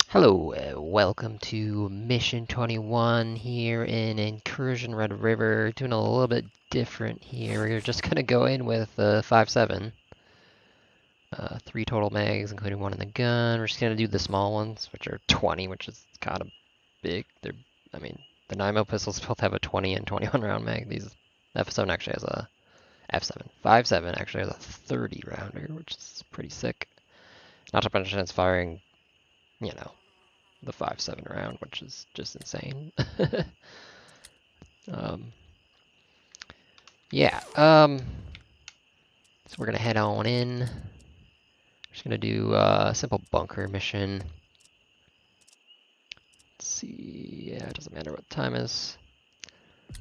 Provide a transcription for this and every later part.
Hello, welcome to Mission 21 here in Incursion Red River. Doing a little bit different here. We're just gonna go in with 5.7. 3 total mags, including one in the gun. We're just gonna do the small ones, which are 20, which is kind of big. I mean, the 9mm pistols both have a 20 and 21 round mag. These F7 actually has a F7. 5.7 actually has a 30 rounder, which is pretty sick. Not to mention it's firing, you know, the 5.7 round, which is just insane. um, yeah, so we're gonna head on in. Just gonna do a simple bunker mission. Let's see, yeah, it doesn't matter what the time is. I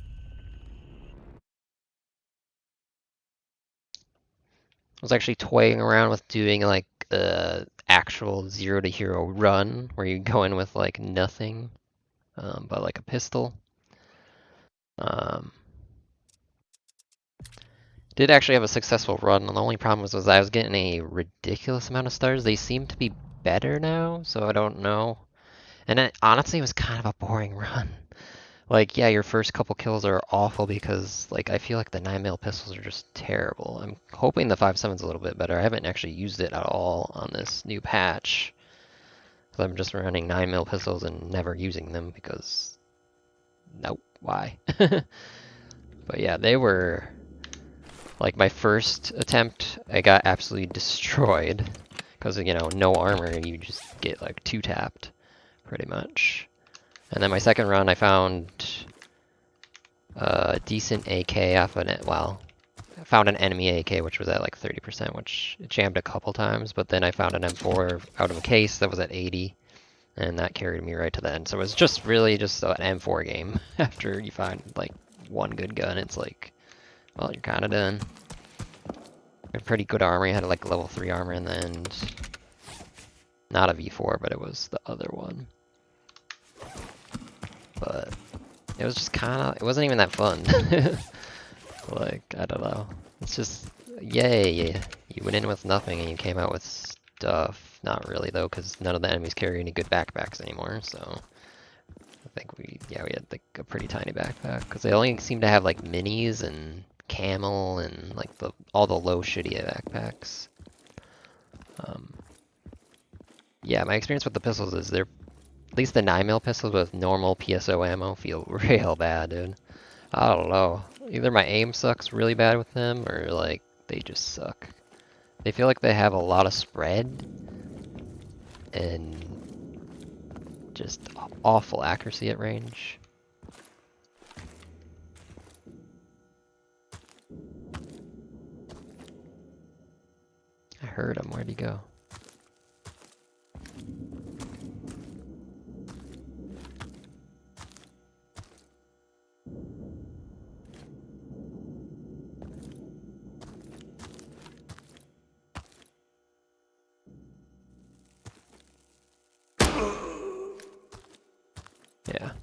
was actually toying around with doing like a actual 0 to hero run where you go in with like nothing, but like a pistol. Um, Did actually have a successful run, and the only problem was I was getting a ridiculous amount of stars. They seem to be better now, so I don't know. And honestly, it was kind of a boring run. Like, yeah, your first couple kills are awful because, like, I feel like the 9mm pistols are just terrible. I'm hoping the 5.7's a little bit better. I haven't actually used it at all on this new patch. So I'm just running 9mm pistols and never using them because, nope, why? But yeah, they were like my first attempt, I got absolutely destroyed because no armor, and you just get like two tapped, pretty much. And then my second run, I found a decent AK off an I found an enemy AK which was at like 30%, which it jammed a couple times. But then I found an M4 out of a case that was at 80, and that carried me right to the end. So it was just really just an M4 game. After you find like one good gun, it's like, well, you're kind of done. Pretty good armor. He had like level 3 armor in the end. Not a V4, but it was the other one. But it was just kind of, it wasn't even that fun. Like, I don't know. It's just, yay, you went in with nothing and you came out with stuff. Not really though, because none of the enemies carry any good backpacks anymore, so. I think we had like a pretty tiny backpack, because they only seem to have like minis and camel and like all the low shitty backpacks. Yeah, my experience with the pistols is at least the 9mm pistols with normal PSO ammo feel real bad, dude. I don't know. Either my aim sucks really bad with them, or like they just suck. They feel like they have a lot of spread and just awful accuracy at range. I heard him. Where'd he go? Yeah.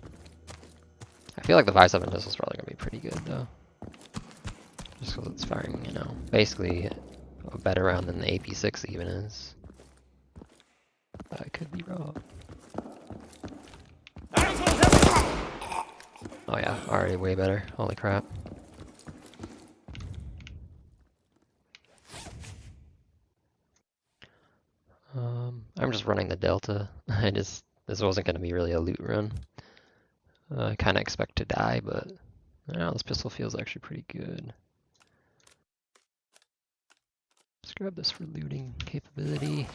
I feel like the 5.7 pistol's probably gonna be pretty good though. Just because it's firing, basically a better round than the AP6 even is. But I could be wrong. Oh yeah, already way better. Holy crap. I'm just running the Delta. This wasn't going to be really a loot run. I kind of expect to die, but I don't know, this pistol feels actually pretty good. Let's grab this for looting capability.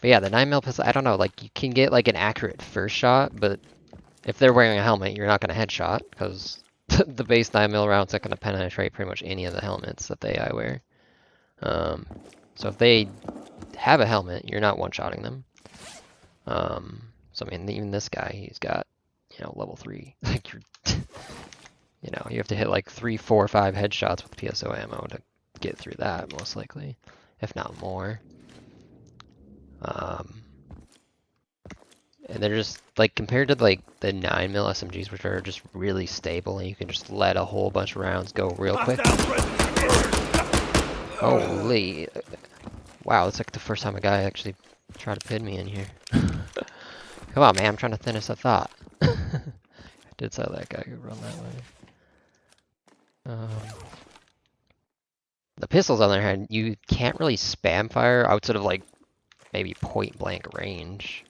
But yeah, the 9mm pistol, I don't know, like you can get like an accurate first shot, but if they're wearing a helmet, you're not going to headshot, because the base 9mm round's not going to penetrate pretty much any of the helmets that the AI wear. So if they have a helmet, you're not one-shotting them. So I mean, even this guy, he's got, level 3. Like you're, you have to hit like 3, 4, 5 headshots with PSO ammo to get through that, most likely, if not more. And they're just like compared to like the 9mm SMGs, which are just really stable, and you can just let a whole bunch of rounds go real quick. Holy! Wow, it's like the first time a guy actually tried to pin me in here. Come on, man, I'm trying to finish a thought. I did say that guy could run that way. The pistols, on the other hand, you can't really spam fire outside of, like, maybe point blank range.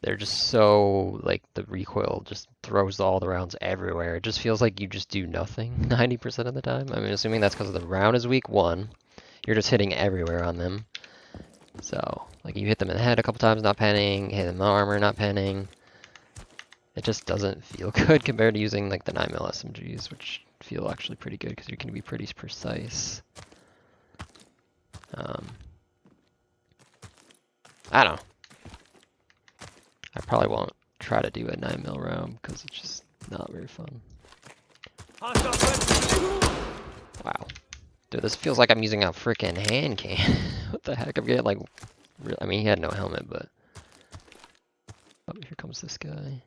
They're just so, like, the recoil just throws all the rounds everywhere. It just feels like you just do nothing 90% of the time. I mean, assuming that's because the round is weak 1. You're just hitting everywhere on them. So, like, you hit them in the head a couple times, not penning, hit them in the armor, not penning. It just doesn't feel good compared to using, like, the 9mm SMGs, which feel actually pretty good because you can be pretty precise. I don't know. I probably won't try to do a 9mm round because it's just not very fun. Wow. Dude, this feels like I'm using a freaking hand cannon. What the heck? I'm getting like... I mean, he had no helmet, but... Oh, here comes this guy.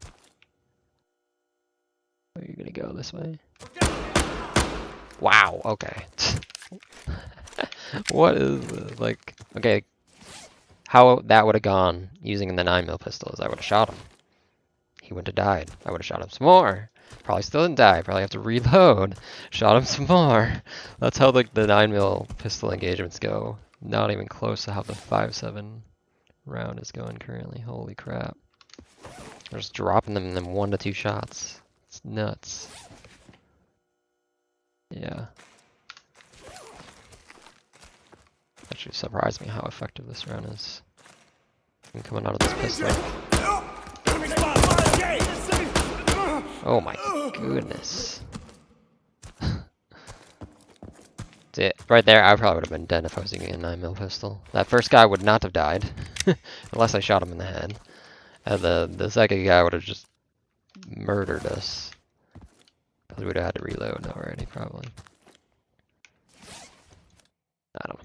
Where are you gonna go? This way? Wow, okay. What is this? Like, okay. How that would have gone using the 9mm pistol is I would have shot him. He wouldn't have died. I would have shot him some more. Probably still didn't die. Probably have to reload. Shot him some more. That's how like the 9mm pistol engagements go. Not even close to how the 5.7 round is going currently. Holy crap. They're just dropping them in them 1 to 2 shots. It's nuts. Yeah. Actually surprised me how effective this round is. I'm coming out of this pistol. Oh my goodness. Right there, I probably would have been dead if I was using a 9mm pistol. That first guy would not have died, unless I shot him in the head. And the second guy would have just murdered us. Because we would have had to reload already, probably. I don't know.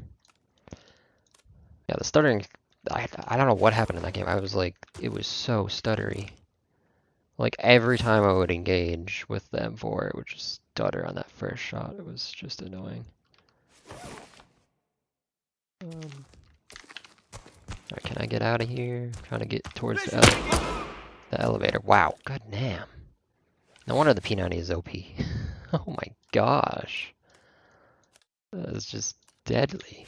Yeah, the stuttering, I don't know what happened in that game. I was like, it was so stuttery. Like, every time I would engage with the M4, it would just stutter on that first shot. It was just annoying. Alright, can I get out of here? I'm trying to get towards the elevator. Wow, god damn. No wonder the P90 is OP. Oh my gosh. That is just deadly.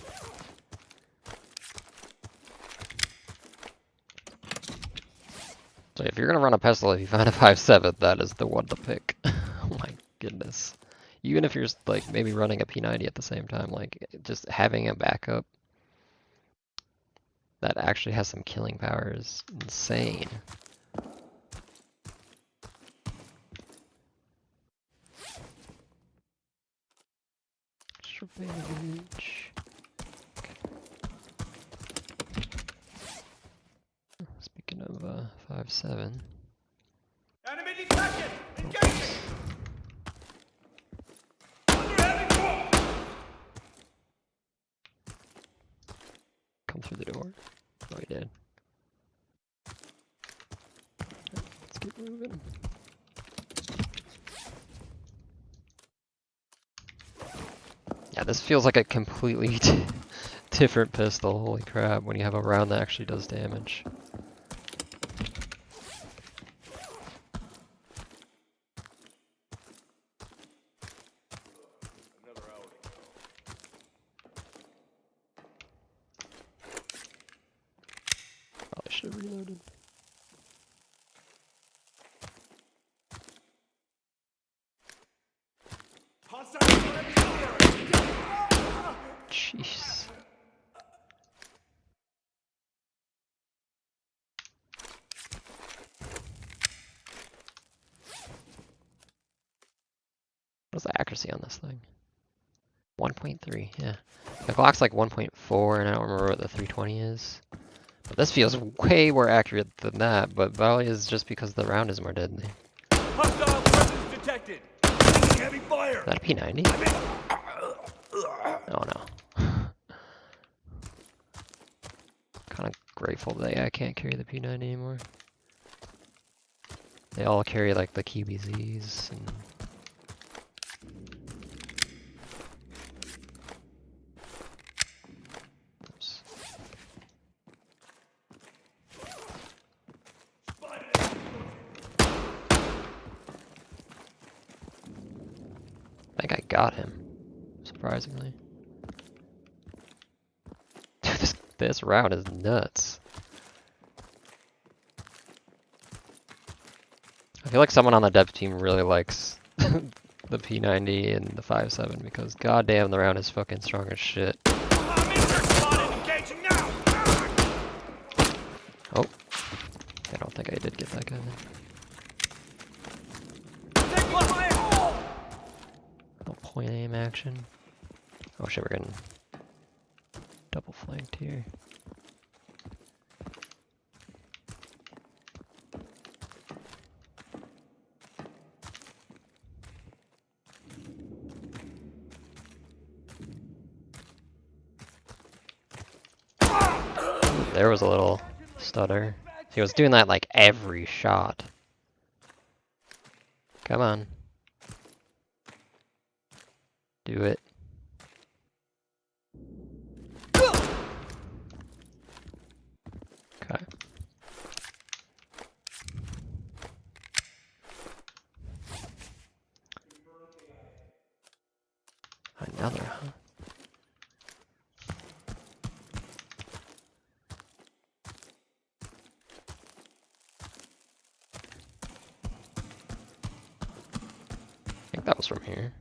So if you're gonna run a pistol, if you find a 5.7, that is the one to pick. Oh my goodness. Even if you're like maybe running a P90 at the same time, like just having a backup that actually has some killing power is insane. Revenge. Okay. Speaking of 5.7. Enemy detected! Engaging! Under heavy fire! Come through the door. Oh, he did. Let's keep moving. Yeah, this feels like a completely different pistol. Holy crap, when you have a round that actually does damage. Probably should have reloaded. Jeez. What's the accuracy on this thing? 1.3, yeah. The Glock's like 1.4, and I don't remember what the 320 is. But this feels way more accurate than that, but probably is just because the round is more deadly. Hostile presence detected! Heavy fire! Is that a P90? Oh no. Kind of grateful that I can't carry the P90 anymore. They all carry like the QBZs and... got him, surprisingly. Dude, this round is nuts. I feel like someone on the dev team really likes the P90 and the Fiveseven because goddamn the round is fucking strong as shit. I'm in your spot and engaging now! Oh. I don't think I did get that guy then. Take fire! No point aim action. Oh shit, we're getting double flanked here. There was a little stutter. He was doing that like every shot. Come on. Do it. Okay. Another, huh? I think that was from here.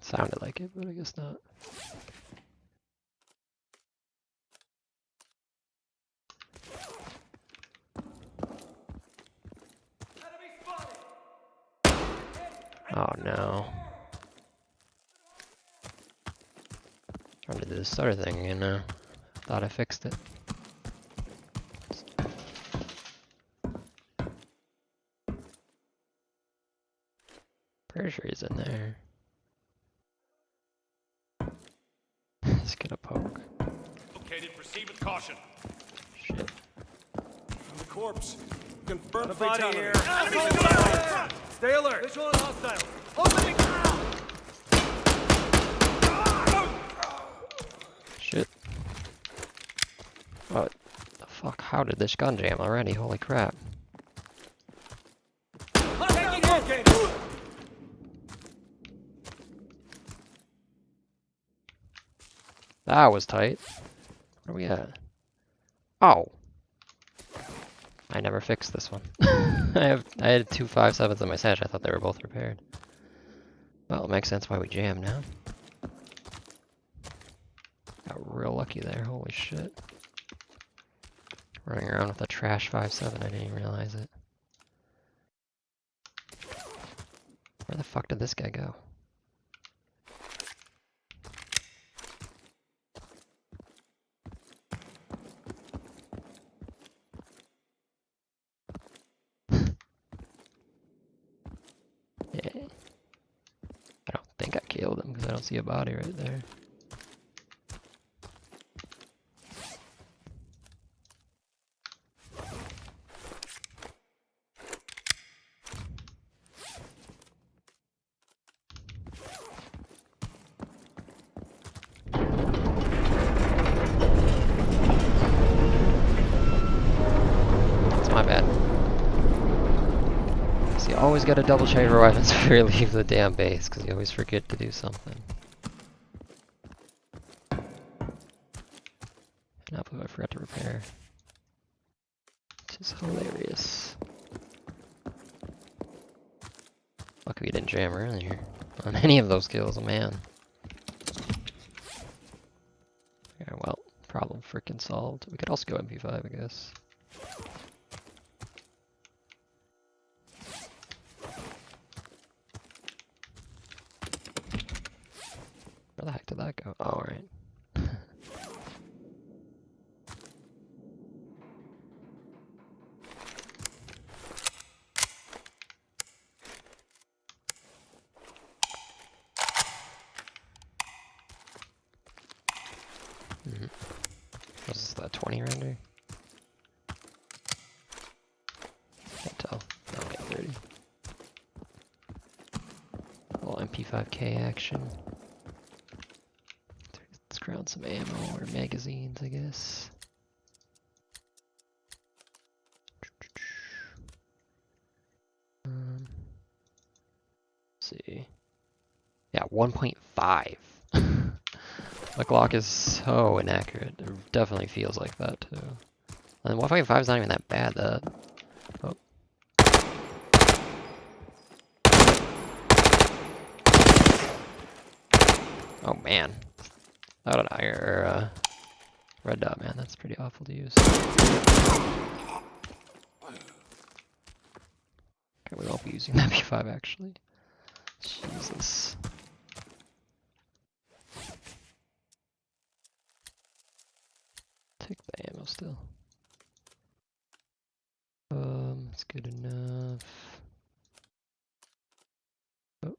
Sounded like it, but I guess not. Enemy spotted! Oh no. Trying to do the stutter thing again now. Thought I fixed it. Pretty sure he's in there. Let's get a poke. Located, proceed with caution. Shit. On the corpse. Confirm Got a body fatality. here. Enemy Hold spotted! Stay alert. Visual and hostile. Opening. Shit. What the fuck? How did this gun jam already? Holy crap. Okay. That was tight. Where are we at? Oh. I never fixed this one. I had two 5.7s in my stash. I thought they were both repaired. Well, it makes sense why we jammed now. Got real lucky there. Holy shit. Running around with a trash 5.7. I didn't even realize it. Where the fuck did this guy go? Yeah. I don't think I killed him because I don't see a body right there. That's my bad. So you always gotta double check your weapons before you leave the damn base, because you always forget to do something. And I forgot to repair. Which is hilarious. Lucky we didn't jam earlier on any of those kills, man. Yeah, well, problem freaking solved. We could also go MP5, I guess. Where the heck did that go? Oh, right. Was this the 20 rounder? Can't tell. Okay, 30. A little MP5K action. Let's ground some ammo or magazines, I guess. Let's see. Yeah, 1.5. The Glock is so inaccurate. It definitely feels like that too. And 1.5 is not even that bad. Oh. Oh man. Out an iron or red dot, man. That's pretty awful to use. Okay, we won't be using that P5 actually. Jesus. Take the ammo still. It's good enough. Oh.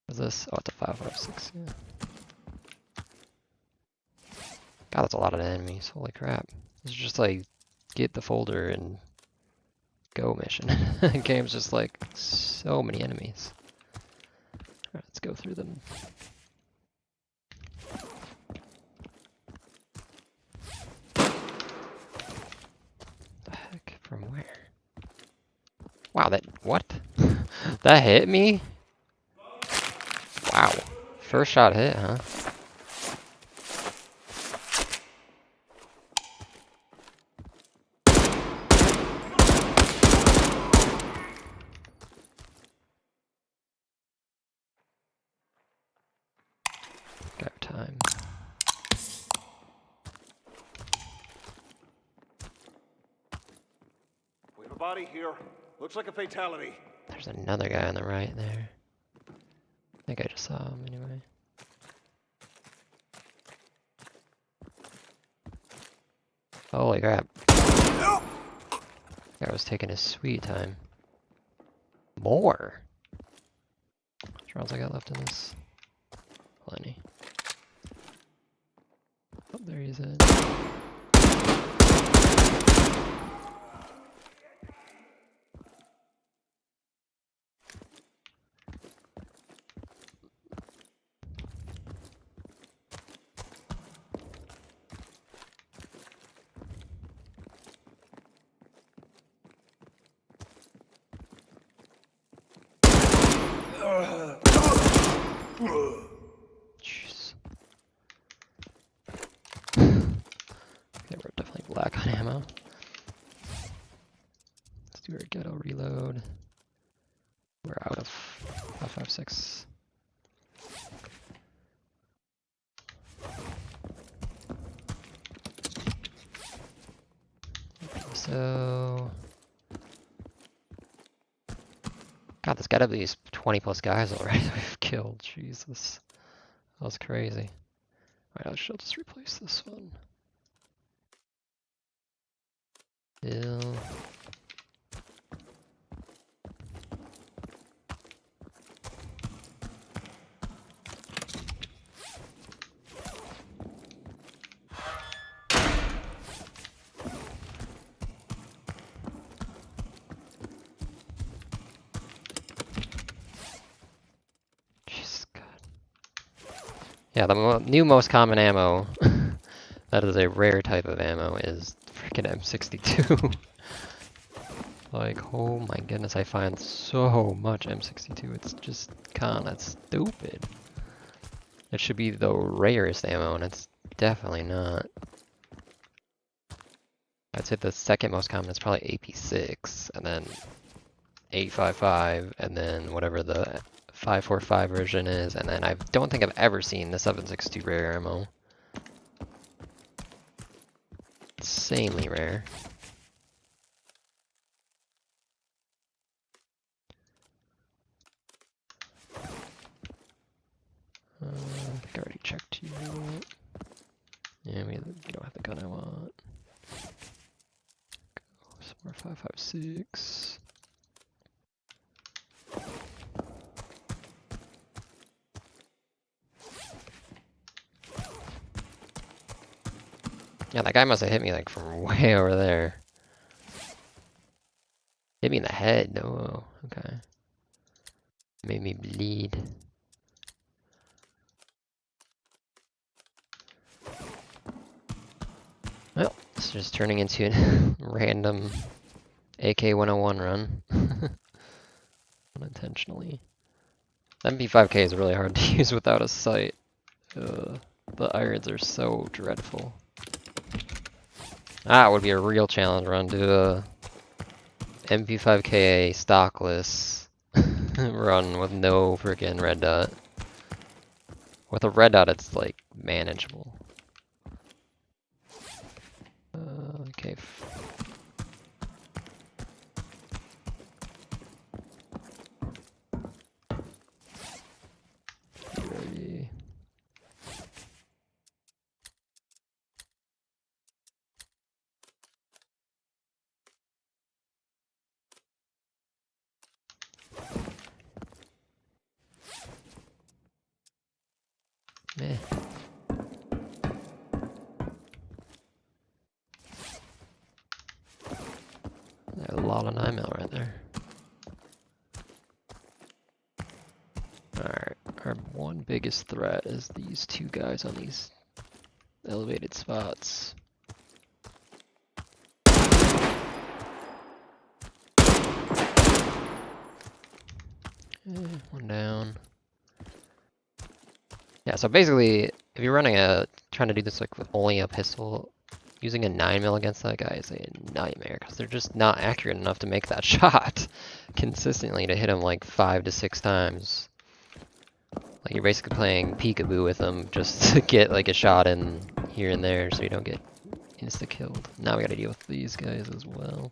What's this? Oh, it's a 5.56, yeah. God, that's a lot of enemies. Holy crap. It's just like, get the folder and go mission. The game's just like, so many enemies. Alright, let's go through them. The heck? From where? Wow, that, what? That hit me? Wow. First shot hit, huh? Go time. We have a body here. Looks like a fatality. There's another guy on the right there. I think I just saw him anyway. Holy crap. Guy was taking his sweet time. More? How much rounds I got left in this? Plenty. Oh, there he is. Jeez. Okay, we're definitely black on ammo. Let's do our ghetto reload. We're out of 5.56. So, God, there's gotta be these 20 plus guys already that we've killed. Jesus, that was crazy. Alright, I should just replace this one. Bill. Jesus, God. Yeah, the new most common ammo, that is a rare type of ammo, is freaking M62. Like, oh my goodness, I find so much M62. It's just kinda stupid. It should be the rarest ammo, and it's definitely not. I'd say the second most common is probably AP6, and then 855, and then whatever the 545 version is, and then I don't think I've ever seen the 762 rare ammo. Insanely rare. I think I already checked you. Yeah, you don't have the gun I want. Go, some more 556. Yeah, that guy must have hit me like from way over there. Hit me in the head. No, okay. Made me bleed. Well, it's just turning into a random AK-101 run. Unintentionally. MP5K is really hard to use without a sight. The irons are so dreadful. That would be a real challenge run. Do a MP5K stockless run with no freaking red dot. With a red dot, it's like manageable. Okay. Ready. Meh. A lot of 9mm right there. Alright, our one biggest threat is these two guys on these elevated spots. One down. Yeah, so basically, if you're trying to do this like with only a pistol, using a 9mm against that guy is a nightmare, because they're just not accurate enough to make that shot consistently to hit him like 5 to 6 times. Like you're basically playing peekaboo with them just to get like a shot in here and there so you don't get insta-killed. Now we gotta deal with these guys as well.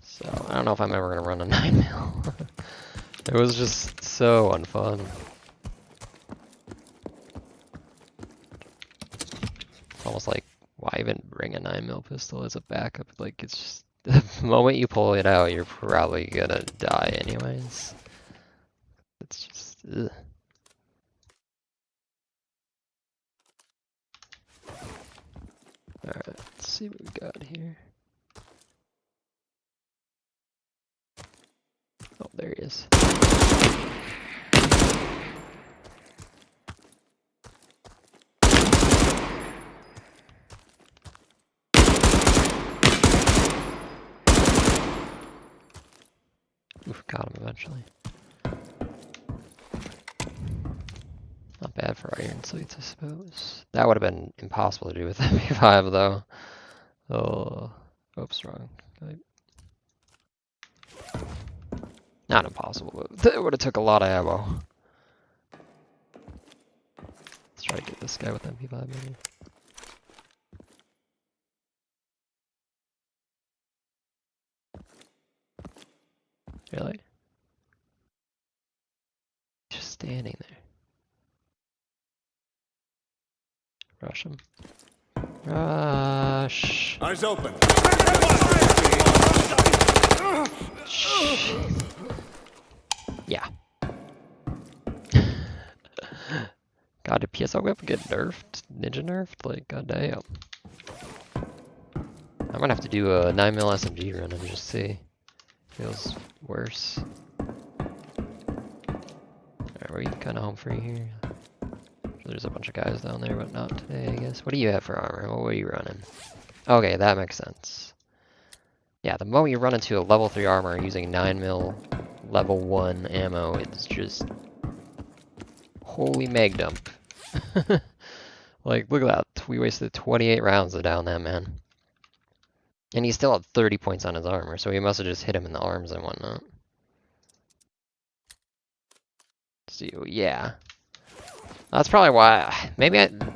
So I don't know if I'm ever gonna run a 9mm. It was just so unfun. It's almost like, why even bring a 9mm pistol as a backup? Like, it's just, the moment you pull it out, you're probably gonna die anyways. It's just, ugh. Alright, let's see what we got here. Oh, there he is. Oof, got him eventually. Not bad for iron sights, I suppose. That would have been impossible to do with MP5 though. Oh, oops, wrong. Not impossible, but it would have took a lot of ammo. Let's try to get this guy with MP5 maybe. Really? Just standing there. Rush him. Rush. Eyes open. Yeah. God, did PSO whip get nerfed? Ninja nerfed? Like, goddamn. I'm gonna have to do a 9mm SMG run and just see. Feels worse. Alright, we're kinda home free here. There's a bunch of guys down there, but not today, I guess. What do you have for armor? What were you running? Okay, that makes sense. Yeah, the moment you run into a level 3 armor using 9mm level 1 ammo, it's just... Holy mag dump. Like, look at that. We wasted 28 rounds to down that man. And he still had 30 points on his armor, so he must have just hit him in the arms and whatnot. So, yeah. That's probably why,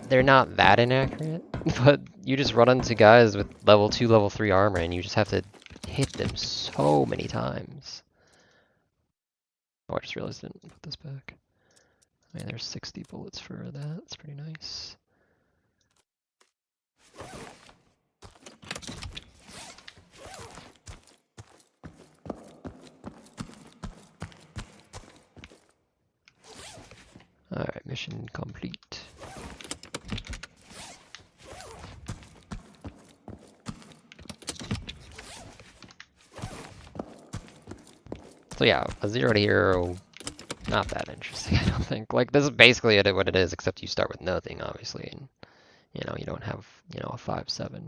they're not that inaccurate, but you just run into guys with level 2, level 3 armor and you just have to hit them so many times. Oh, I just realized I didn't put this back. I mean, there's 60 bullets for that, that's pretty nice. Alright, mission complete. So yeah, a 0 to hero, not that interesting, I don't think. Like, this is basically what it is, except you start with nothing, obviously, and, you know, you don't have, you know, a 5-7.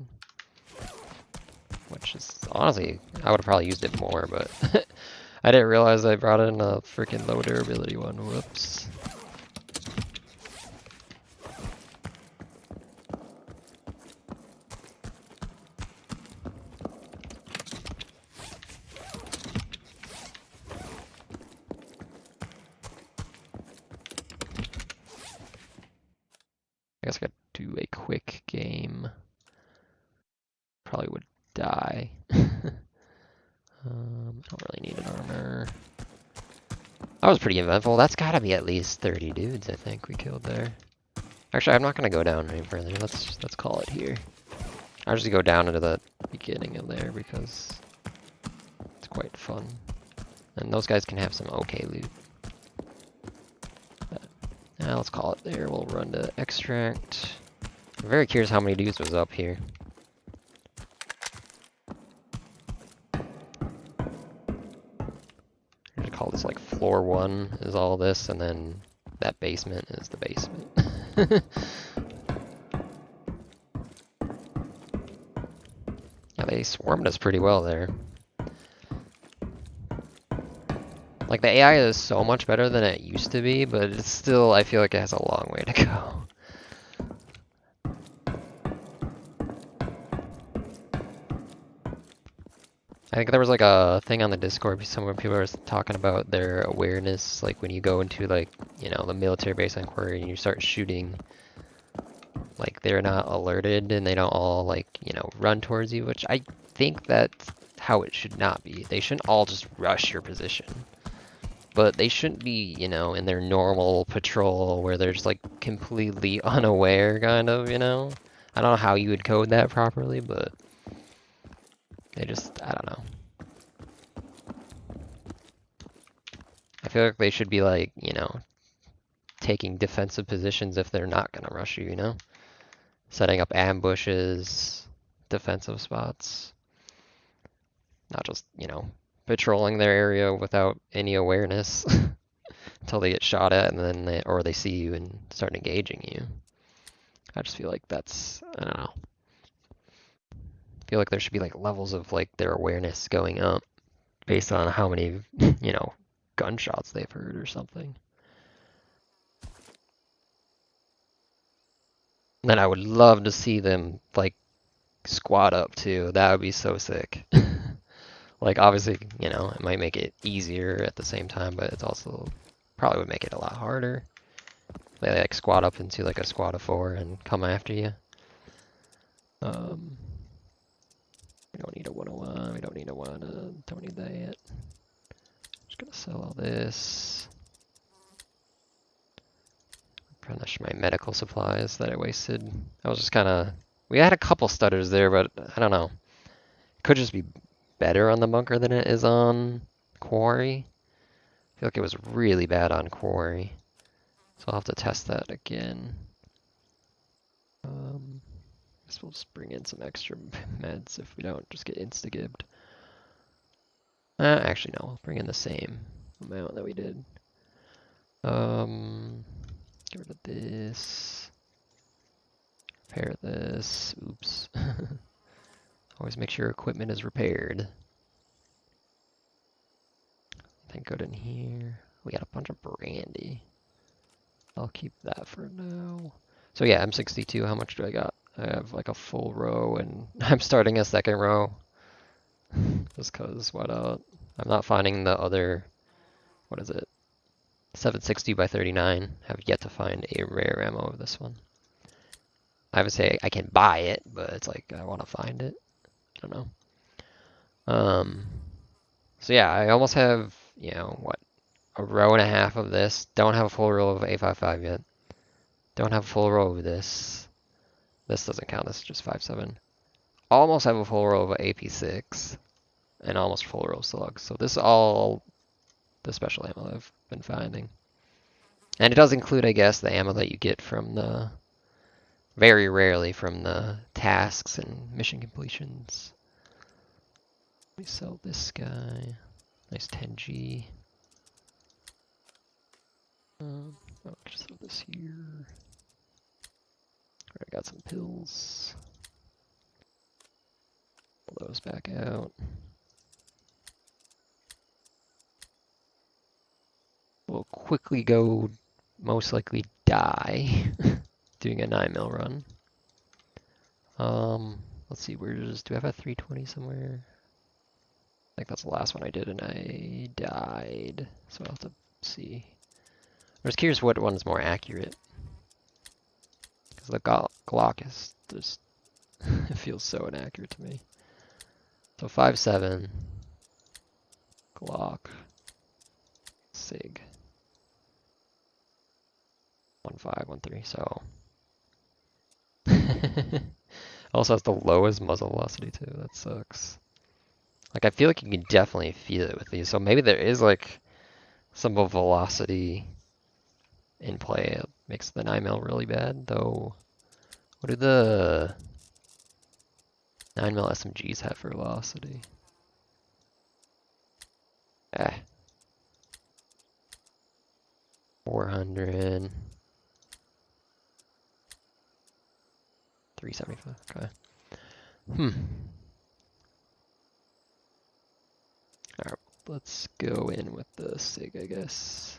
Which is, honestly, I would have probably used it more, but I didn't realize I brought in a freaking low durability one, whoops. I guess I could do a quick game. Probably would die. I don't really need an armor. That was pretty eventful. That's gotta be at least 30 dudes, I think, we killed there. Actually, I'm not gonna go down any further. Let's call it here. I'll just go down into the beginning of there because it's quite fun. And those guys can have some okay loot. But, let's call it there. We'll run to extract. I'm very curious how many dudes was up here. I'm gonna call this like floor 1 is all this, and then that basement is the basement. Yeah, they swarmed us pretty well there. Like, the AI is so much better than it used to be, but it's still, I feel like it has a long way to go. I think there was like a thing on the Discord, some people were talking about their awareness, like when you go into like, you know, the military base inquiry and you start shooting, like they're not alerted and they don't all like, you know, run towards you, which I think that's how it should not be. They shouldn't all just rush your position. But they shouldn't be, you know, in their normal patrol where they're just like completely unaware, kind of, you know? I don't know how you would code that properly, but they just, I don't know. I feel like they should be like, you know, taking defensive positions if they're not gonna rush you, you know? Setting up ambushes, defensive spots. Not just, you know, patrolling their area without any awareness until they get shot at and then or they see you and start engaging you. I just feel like that's, I don't know. I feel like there should be like levels of like their awareness going up based on how many, you know, gunshots they've heard or something. Then I would love to see them like squat up too. That would be so sick. Like obviously, you know, it might make it easier at the same time, but it's also probably would make it a lot harder. They like squat up into like a squad of 4 and come after you. We don't need a 101. We don't need a 1. Don't need that yet. Just gonna sell all this. Replenish my medical supplies that I wasted. I was just kind of. We had a couple stutters there, but I don't know. It could just be better on the bunker than it is on quarry. I feel like it was really bad on quarry. So I'll have to test that again. Guess we'll just bring in some extra meds if we don't just get insta-gibbed. Actually, no, we'll bring in the same amount that we did. Get rid of this. Repair this. Oops. Always make sure equipment is repaired. Anything good in here? We got a bunch of brandy. I'll keep that for now. So yeah, I'm 62. How much do I got? I have like a full row and I'm starting a second row. Just cause why not? I'm not finding the other, what is it? 760 by 39. Have yet to find a rare ammo of this one. I would say I can buy it, but it's like I want to find it. I don't know. So yeah, I almost have, you know, what, a row and a half of this. Don't have a full row of A55 yet. Don't have a full row of this. This doesn't count. This is just 5.7. Almost have a full row of AP6 and almost full row of slugs. So this is all the special ammo I've been finding. And it does include, I guess, the ammo that you get from the, very rarely from the tasks and mission completions. We sell this guy. Nice 10G. I'll just throw this here. I got some pills. Pull those back out. We'll quickly go, most likely die, doing a 9mm run. Let's see, do I have a 320 somewhere? I think that's the last one I did and I died, so I'll have to see. I'm just curious what one's more accurate. Because the Glock is just, it feels so inaccurate to me. So 5.7, Glock, SIG, 1.5, 1.3, so. Also has the lowest muzzle velocity too, that sucks. Like I feel like you can definitely feel it with these, so maybe there is like some velocity in play. It makes the 9mm really bad, though. What do the 9mm SMGs have for velocity? Eh. 400. 375, okay. Alright, let's go in with the SIG, I guess.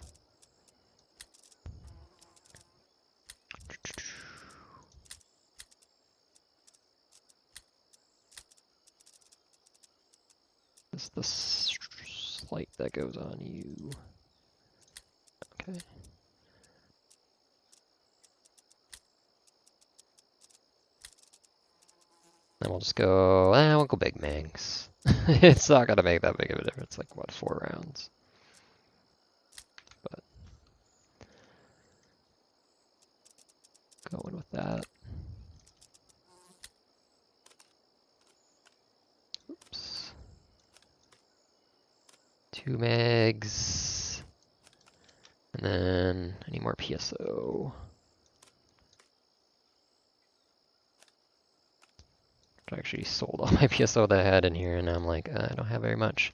This is the slight that goes on you. Okay. Then we'll just go, we'll go big mangs. It's not gonna make that big of a difference, like what, 4 rounds? But going with that. Oops. 2 megs. And then I need more PSO. I actually sold all my PSO that I had in here, and I'm like, I don't have very much.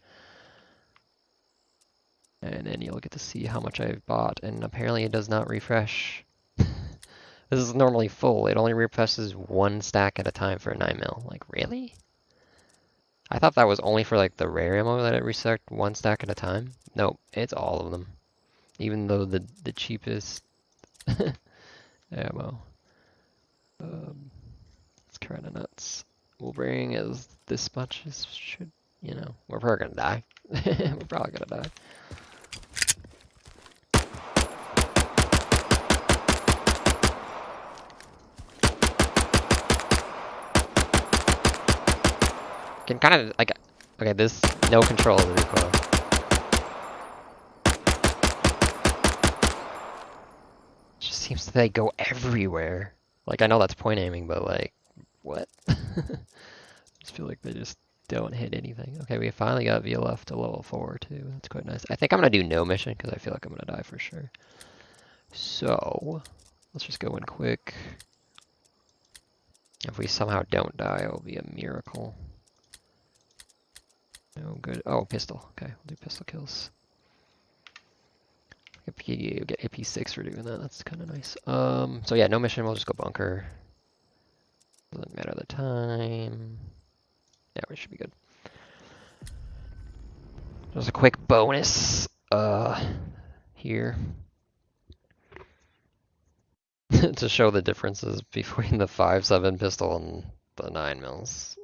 And then you'll get to see how much I've bought, and apparently it does not refresh. This is normally full. It only refreshes 1 stack at a time for a 9mm. Like, really? I thought that was only for like the rare ammo that it restarts 1 stack at a time. Nope, it's all of them. Even though the cheapest ammo. It's kind of nuts. We'll bring as this much as should, you know, we're probably gonna die. We're probably gonna die. Can kind of like, okay, this no control of the recoil. It just seems that they go everywhere. Like I know that's point aiming, but like, what? I just feel like they just don't hit anything. Okay, we finally got VLF to level 4 too. That's quite nice. I think I'm gonna do no mission because I feel like I'm gonna die for sure. So let's just go in quick. If we somehow don't die, it will be a miracle. No good. Oh, pistol. Okay, we'll do pistol kills. Get AP6 for doing that. That's kind of nice. So yeah, no mission. We'll just go bunker. Doesn't matter the time. Yeah, we should be good. There's a quick bonus here to show the differences between the 5.7 pistol and the 9mm.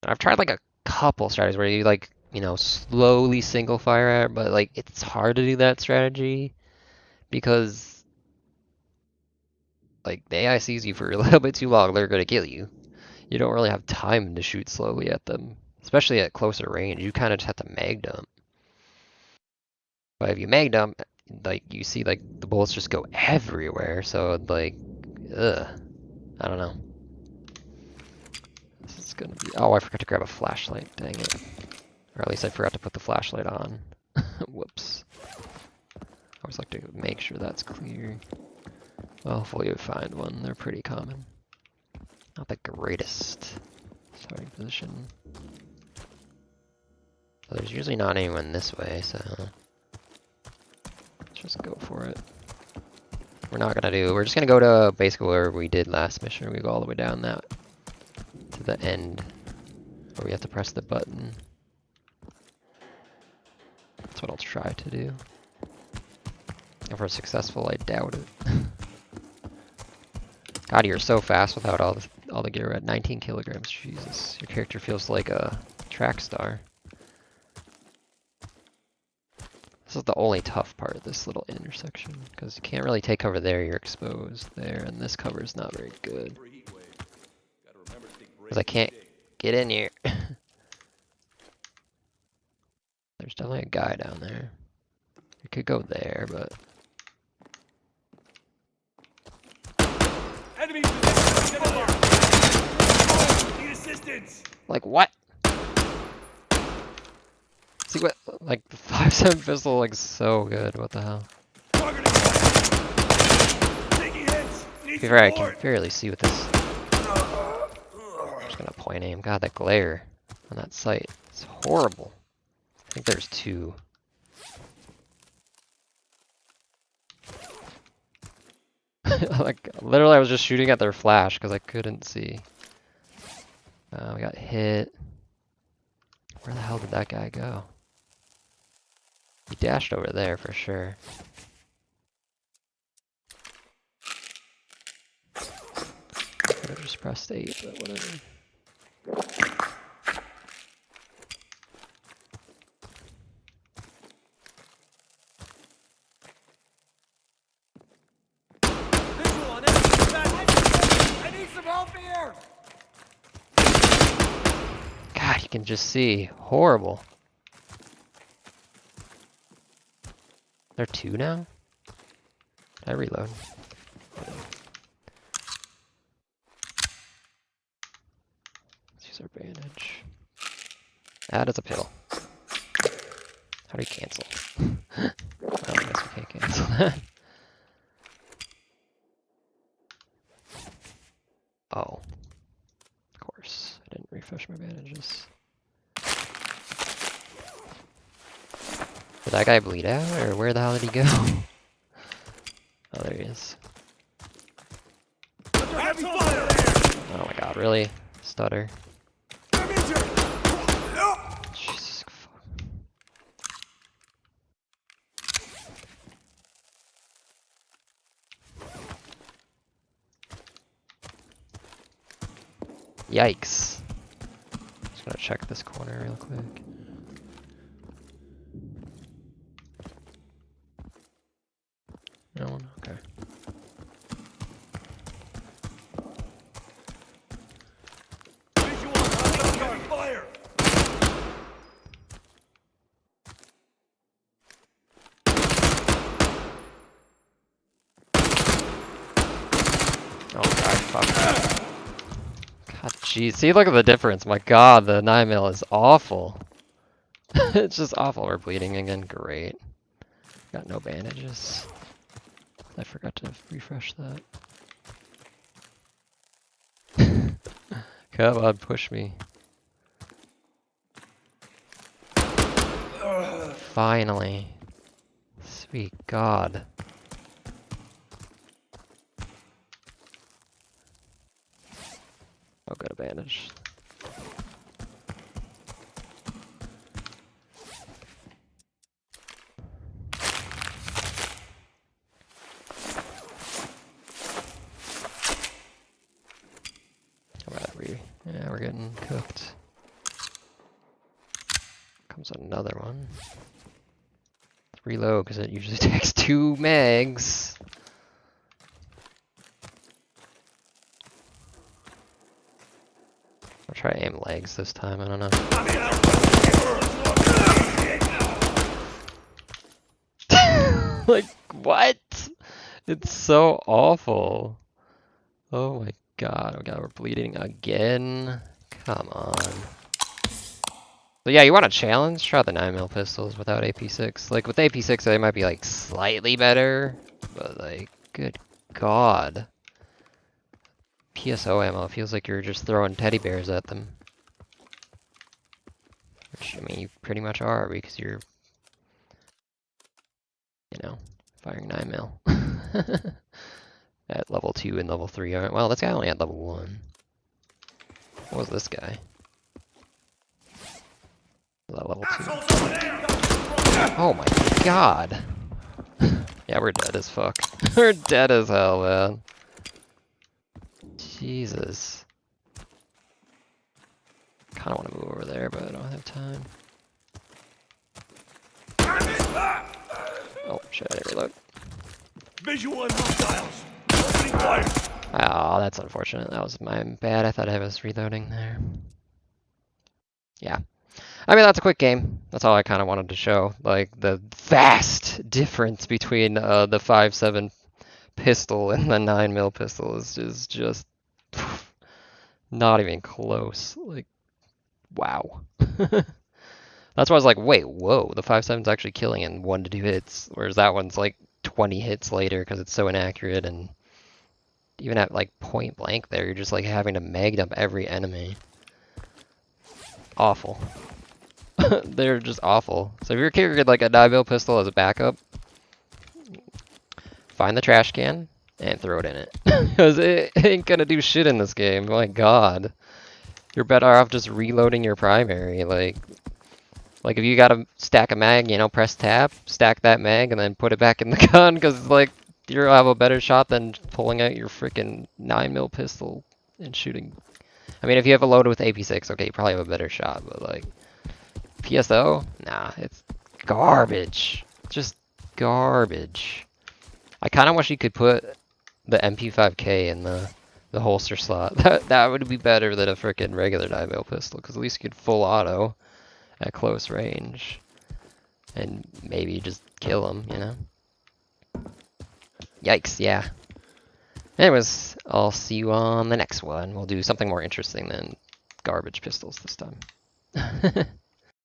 I've tried like a couple strategies where you like, you know, slowly single fire at it, but like it's hard to do that strategy because like the AI sees you for a little bit too long, they're gonna kill you. You don't really have time to shoot slowly at them, especially at closer range. You kind of just have to mag dump. But if you mag dump, like you see like the bullets just go everywhere, so like, ugh, I don't know. This is gonna be. Oh, I forgot to grab a flashlight. Dang it. Or at least I forgot to put the flashlight on. Whoops. I always like to make sure that's clear. Well, hopefully we find one. They're pretty common. Not the greatest starting position. So there's usually not anyone this way, so let's just go for it. We're just gonna go to basically where we did last mission. We go all the way down that to the end where we have to press the button. That's what I'll try to do. If we're successful, I doubt it. God, you're so fast without all the gear. We're at 19 kilograms. Jesus, your character feels like a track star. This is the only tough part of this little intersection, because you can't really take cover there, you're exposed there, and this cover is not very good. Because I can't get in here. There's definitely a guy down there. We could go there, but... Enemy need assistance! Like, what? See what, like, the 5.7 pistol looks so good, what the hell? Taking hits! To be fair, I can barely see with this. I'm just gonna point aim. God, that glare on that sight. It's horrible. I think there's two. Like, literally I was just shooting at their flash because I couldn't see. We got hit. Where the hell did that guy go? He dashed over there for sure. Could have just pressed 8, but whatever. I need some help here! God, you can just see. Horrible. There are two now? Did I reload? Let's use our bandage. Add as a pill. How do you cancel? Well, I guess we can't cancel that. Oh. Of course. I didn't refresh my bandages. Did that guy bleed out, or where the hell did he go? Oh, there he is. Oh my god, really? Stutter. Jesus fuck. Yikes. Just gonna check this corner real quick. No one? Okay. Fire! Oh god, fuck. God, jeez. See, look at the difference. My god, the 9mm is awful. It's just awful. We're bleeding again. Great. Got no bandages. I forgot to refresh that. Come on, push me. Finally. Sweet God. Oh, got a bandage. Yeah, we're getting cooked. Comes another one. Let's reload because it usually takes 2 megs. I'll try aim legs this time, I don't know. Like, what? It's so awful. Oh my god, we're bleeding again. Come on. So yeah, you want a challenge? Try the 9mm pistols without AP6. Like with AP6, they might be like slightly better, but like, good God. PSO ammo feels like you're just throwing teddy bears at them. Which, I mean, you pretty much are because you're, you know, firing 9mm. At level 2 and level 3 aren't. Well, this guy only had level 1. What was this guy? Was that level 2? Assholes over there! Oh my God. Yeah, we're dead as fuck. We're dead as hell, man. Jesus. Kinda wanna move over there, but I don't have time. Oh shit, I didn't reload. Visual and hostiles. Opening fire. Oh, that's unfortunate. That was my bad. I thought I was reloading there. Yeah. I mean, that's a quick game. That's all I kind of wanted to show. Like, the vast difference between the 5.7 pistol and the 9mm pistol is just not even close. Like, wow. That's why I was like, wait, whoa, the 5.7's actually killing in 1 to 2 hits, whereas that one's like 20 hits later because it's so inaccurate, and even at like point blank there, you're just like having to mag up every enemy. Awful. They're just awful. So if you're carrying like a 9mm pistol as a backup, find the trash can and throw it in it. Because it ain't gonna do shit in this game. My God. You're better off just reloading your primary. Like if you got a stack of mag, you know, press tab, stack that mag, and then put it back in the gun. Because like you'll have a better shot than pulling out your freaking 9mm pistol and shooting. I mean, if you have a load with AP6, okay, you probably have a better shot. But like PSO, nah, it's garbage. Just garbage. I kind of wish you could put the MP5K in the holster slot. That would be better than a freaking regular 9mm pistol, because at least you could full auto at close range, and maybe just kill them, you know? Yikes, yeah. Anyways, I'll see you on the next one. We'll do something more interesting than garbage pistols this time.